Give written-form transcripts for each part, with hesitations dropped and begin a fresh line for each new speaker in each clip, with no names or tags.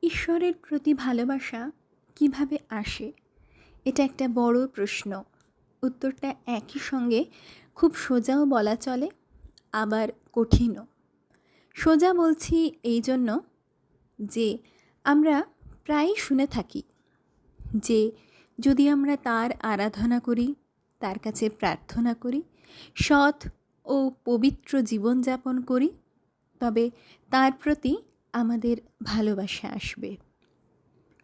ঈশ্বরের প্রতি ভালোবাসা কিভাবে আসে? এটা একটা বড় প্রশ্ন। উত্তরটা একই সঙ্গে খুব সোজাও বলা চলে, আবার কঠিনও। সোজা বলছি এই জন্য যে আমরা প্রায়ই শুনে থাকি যে যদি আমরা তার আরাধনা করি, তার কাছে প্রার্থনা করি, সৎ ও পবিত্র জীবনযাপন করি, তবে তার প্রতি আমাদের ভালোবাসা আসবে।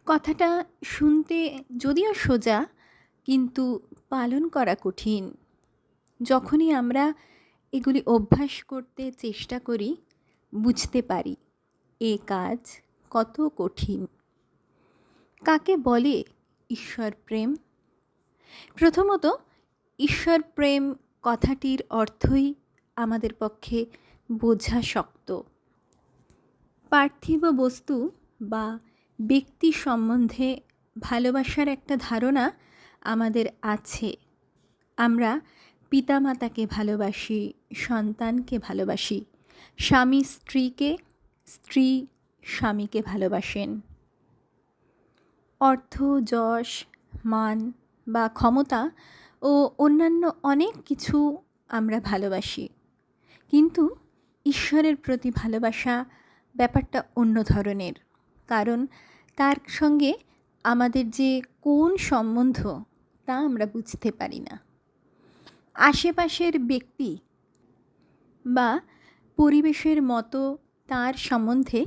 কথাটা শুনতে যদিও সোজা, কিন্তু পালন করা কঠিন। যখনই আমরা এগুলি অভ্যাস করতে চেষ্টা করি, বুঝতে পারি এ কাজ কত কঠিন। কাকে বলে ঈশ্বর প্রেম? প্রথমত, ঈশ্বর প্রেম কথাটির অর্থই আমাদের পক্ষে বোঝা শক্ত। পার্থিব বস্তু বা ব্যক্তি সম্বন্ধে ভালোবাসার একটা ধারণা আমাদের আছে। আমরা পিতামাতাকে ভালোবাসি, সন্তানকে ভালোবাসি, স্বামী স্ত্রীকে, স্ত্রী স্বামীকে ভালোবাসেন। অর্থ, যশ, মান বা ক্ষমতা ও অন্যান্য অনেক কিছু আমরা ভালোবাসি। কিন্তু ঈশ্বরের প্রতি ভালোবাসা ব্যাপারটা অন্য ধরনের। কারণ তার সঙ্গে আমাদের যে কোন সম্বন্ধ তা আমরা বুঝতে পারি না। আশেপাশের ব্যক্তি বা পরিবেশের মতো তার সম্বন্ধে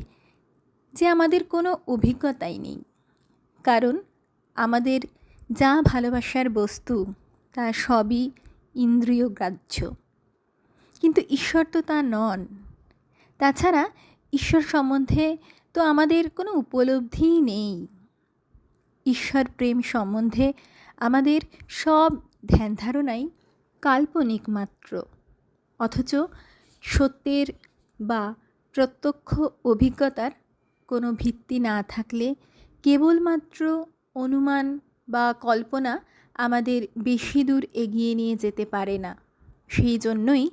যে আমাদের কোনো অভিজ্ঞতাই নেই। কারণ আমাদের যা ভালোবাসার বস্তু তা সবই ইন্দ্রিয়গ্রাহ্য। কিন্তু ঈশ্বর তো তা নন। তাছাড়া ঈশ্বর সম্বন্ধে তো আমাদের কোনো উপলব্ধিই নেই। ঈশ্বর প্রেম সম্বন্ধে আমাদের সব ধ্যান ধারণাই কাল্পনিক মাত্র। অথচ সত্যের বা প্রত্যক্ষ অভিজ্ঞতার কোনো ভিত্তি না থাকলে কেবলমাত্র অনুমান বা কল্পনা আমাদের বেশি দূর এগিয়ে নিয়ে যেতে পারে না। সেই জন্যই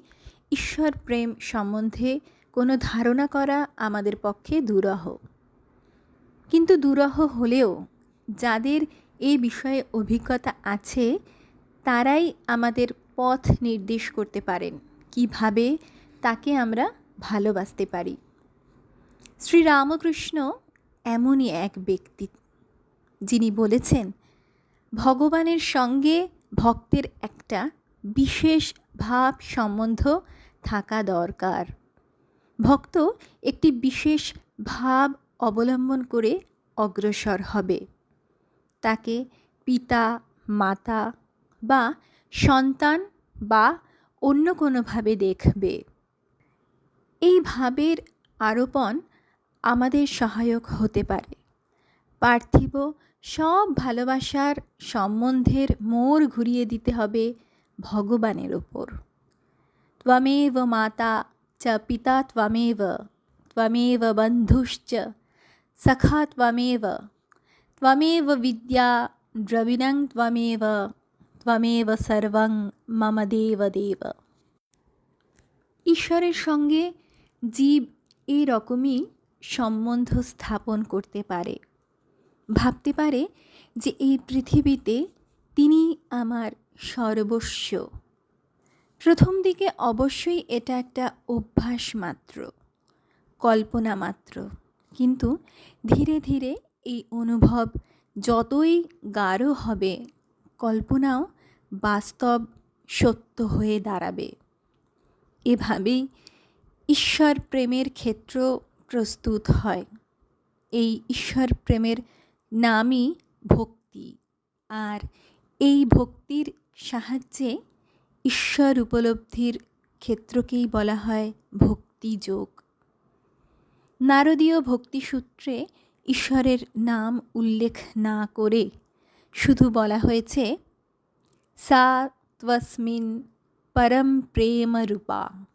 ঈশ্বর প্রেম সম্বন্ধে কোনো ধারণা করা আমাদের পক্ষে দুরূহ। কিন্তু দুরূহ হলেও যাদের এই বিষয়ে অভিজ্ঞতা আছে, তারাই আমাদের পথ নির্দেশ করতে পারেন কিভাবে তাকে আমরা ভালোবাসতে পারি। শ্রীরামকৃষ্ণ এমনই এক ব্যক্তি, যিনি বলেছেন, ভগবানের সঙ্গে ভক্তের একটা বিশেষ ভাব সম্বন্ধ থাকা দরকার। ভক্ত একটি বিশেষ ভাব অবলম্বন করে অগ্রসর হবে। তাকে পিতা, মাতা বা সন্তান বা অন্য কোনোভাবে দেখবে। এই ভাবের আরোপণ আমাদের সহায়ক হতে পারে। পার্থিব সব ভালোবাসার সম্বন্ধের মোড় ঘুরিয়ে দিতে হবে ভগবানের ওপর। ত্বমেব মাতা চ পিতা ত্বমেব, ত্বমেব বন্ধুশ্চ সখা ত্বমেব, ত্বমেব বিদ্যা দ্রবিণং ত্বমেব, ত্বমেব সর্বং মম দেব দেব। ঈশ্বরের সঙ্গে জীব এরকমই সম্বন্ধ স্থাপন করতে পারে। ভাবতে পারে যে এই পৃথিবীতে তিনি আমার সর্বস্ব। প্রথম দিকে অবশ্যই এটা একটা অভ্যাস মাত্র, কল্পনা মাত্র। কিন্তু ধীরে ধীরে এই অনুভব যতই গাঢ় হবে, কল্পনাও বাস্তব সত্য হয়ে দাঁড়াবে। এভাবেই ঈশ্বর প্রেমের ক্ষেত্র প্রস্তুত হয়। এই ঈশ্বর প্রেমের নামই ভক্তি। আর এই ভক্তির সাহায্যে ঈশ্বর উপলব্ধির ক্ষেত্রকেই বলা হয় ভক্তিযোগ। নারদীয় ভক্তিসূত্রে ঈশ্বরের নাম উল্লেখ না করে শুধু বলা হয়েছে সা ত্বস্মিন পরম প্রেম রূপা।